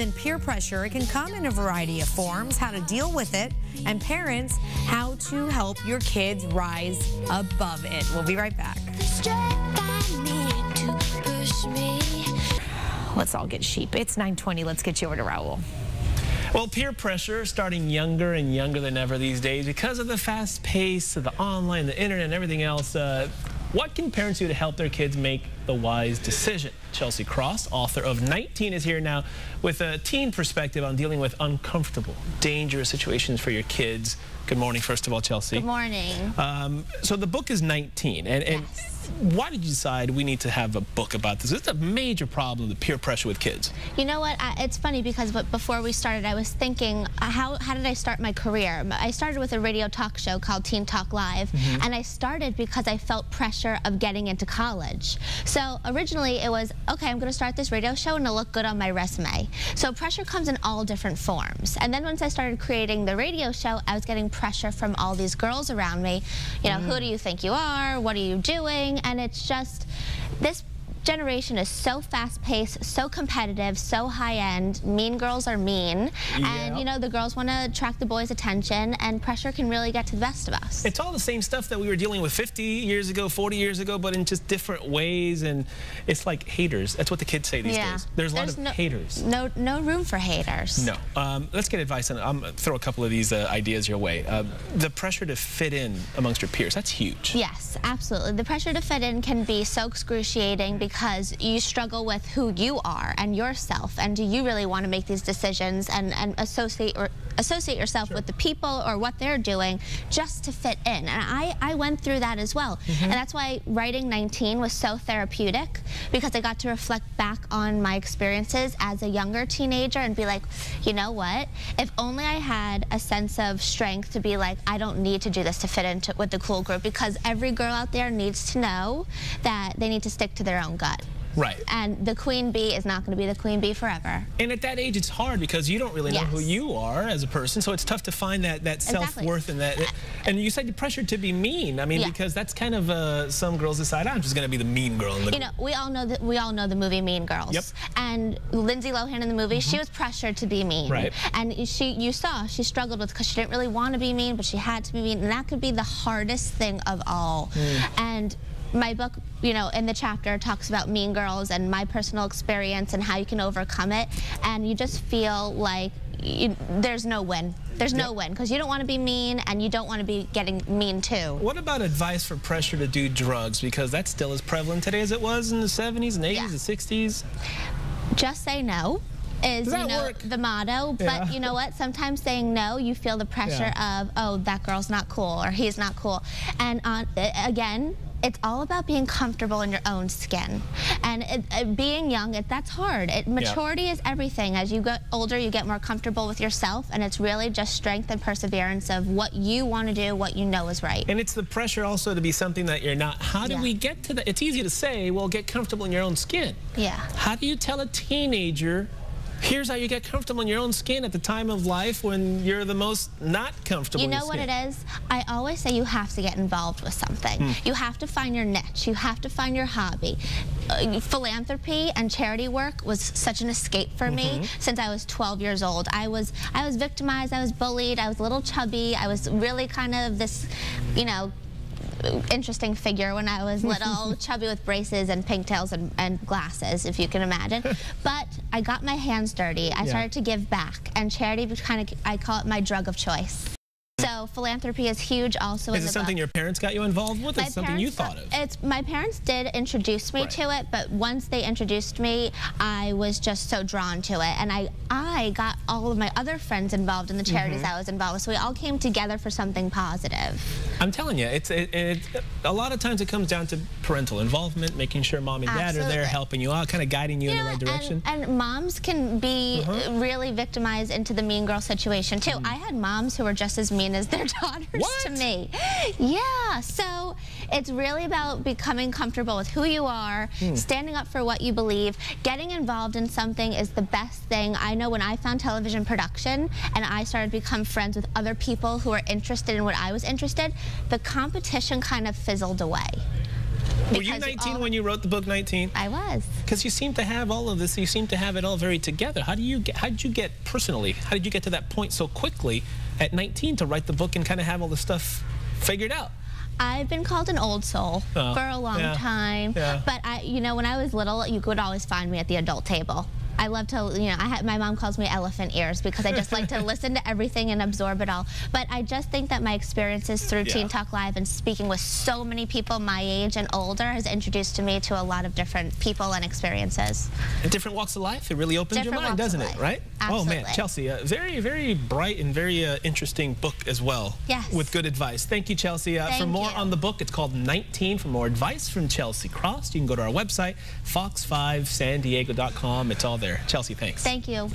then peer pressure. It can come in a variety of forms, how to deal with it, and parents, how to help your kids rise above it. We'll be right back. Let's all get sheep. It's 9:20. Let's get you over to Raul. Well, peer pressure starting younger and younger than ever these days because of the fast pace of the online, the internet, and everything else. What can parents do to help their kids make the wise decision? Chelsea Cross, author of 19, is here now with a teen perspective on dealing with uncomfortable, dangerous situations for your kids. Good morning, first of all, Chelsea. Good morning. So the book is 19, and yes. Why did you decide we need to have a book about this? It's a major problem, the peer pressure with kids. You know what? It's funny because before we started, I was thinking, how did I start my career? I started with a radio talk show called Teen Talk Live, and I started because I felt pressure of getting into college. So originally it was, okay, I'm going to start this radio show and it'll look good on my resume. So pressure comes in all different forms. And then once I started creating the radio show, I was getting pressure from all these girls around me. You know, who do you think you are? What are you doing? And it's just, this generation is so fast-paced, so competitive, so high-end. Mean girls are mean, and you know, the girls want to attract the boys' attention, and pressure can really get to the best of us. It's all the same stuff that we were dealing with 50 years ago, 40 years ago, but in just different ways, and it's like haters. That's what the kids say these days. There's a lot of haters. No room for haters. No. Let's get advice on it. I'm going to throw a couple of these ideas your way. The pressure to fit in amongst your peers, that's huge. Yes, absolutely. The pressure to fit in can be so excruciating because you struggle with who you are and yourself, and do you really want to make these decisions and associate yourself with the people or what they're doing just to fit in. And I went through that as well. And that's why writing 19 was so therapeutic, because I got to reflect back on my experiences as a younger teenager and be like, you know what, if only I had a sense of strength to be like, I don't need to do this to fit into with the cool group, because every girl out there needs to know that they need to stick to their own gut. Right. And the queen bee is not going to be the queen bee forever. And at that age, it's hard because you don't really know who you are as a person, so it's tough to find that self-worth and that. And you said the pressure to be mean. I mean, because that's kind of some girls decide, I'm just going to be the mean girl. In the know, we all know the movie Mean Girls. Yep. And Lindsay Lohan in the movie, she was pressured to be mean. Right. And you saw she struggled with, because she didn't really want to be mean, but she had to be mean, and that could be the hardest thing of all. And my book, you know, in the chapter talks about mean girls and my personal experience and how you can overcome it, and you just feel like there's no win. There's no win, because you don't want to be mean and you don't want to be getting mean too. What about advice for pressure to do drugs? Because that's still as prevalent today as it was in the 70s and 80s and 60s. Just say no is, you know, the motto, but you know what, sometimes saying no, you feel the pressure of, oh, that girl's not cool or he's not cool. And again, it's all about being comfortable in your own skin. And being young, that's hard. Maturity is everything. As you get older, you get more comfortable with yourself, and it's really just strength and perseverance of what you want to do, what you know is right. And it's the pressure also to be something that you're not. How do we get to that? It's easy to say, well, get comfortable in your own skin. How do you tell a teenager, here's how you get comfortable in your own skin at the time of life when you're the most not comfortable in your skin? You know what it is? I always say you have to get involved with something. You have to find your niche. You have to find your hobby. Philanthropy and charity work was such an escape for me since I was 12 years old. I was victimized. I was bullied. I was a little chubby. I was really kind of this, you know, interesting figure when I was little, chubby with braces and pigtails and glasses, if you can imagine. But I got my hands dirty. I started to give back, and charity kind of, I call it my drug of choice. So philanthropy is huge also in the book. Is it something your parents got you involved with, or something you thought of? My parents did introduce me to it, but once they introduced me, I was just so drawn to it. And I got all of my other friends involved in the charities I was involved with, so we all came together for something positive. I'm telling you, a lot of times it comes down to parental involvement, making sure mom and dad are there helping you out, kind of guiding you in the right direction. And moms can be really victimized into the mean girl situation too. I had moms who were just as mean as their daughters to me. Yeah, so it's really about becoming comfortable with who you are, standing up for what you believe. Getting involved in something is the best thing. I know when I found television production and I started to become friends with other people who were interested in what I was interested, the competition kind of fizzled away. Were you 19 when you wrote the book 19? I was. Because you seem to have all of this, you seem to have it all very together. How did you get personally, how did you get to that point so quickly at 19 to write the book and kind of have all the stuff figured out? I've been called an old soul for a long time, but when I was little, you could always find me at the adult table. I love to, my mom calls me elephant ears because I just like to listen to everything and absorb it all. But I just think that my experiences through Teen Talk Live and speaking with so many people my age and older has introduced me to a lot of different people and experiences. And different walks of life. It really opens your mind, doesn't it? Right? Absolutely. Oh man, Chelsea, a very, very bright and very interesting book as well. Yes. With good advice. Thank you, Chelsea. For more on the book, it's called 19. For more advice from Chelsea Cross, you can go to our website, fox5sandiego.com. It's all there. Chelsea, thanks. Thank you.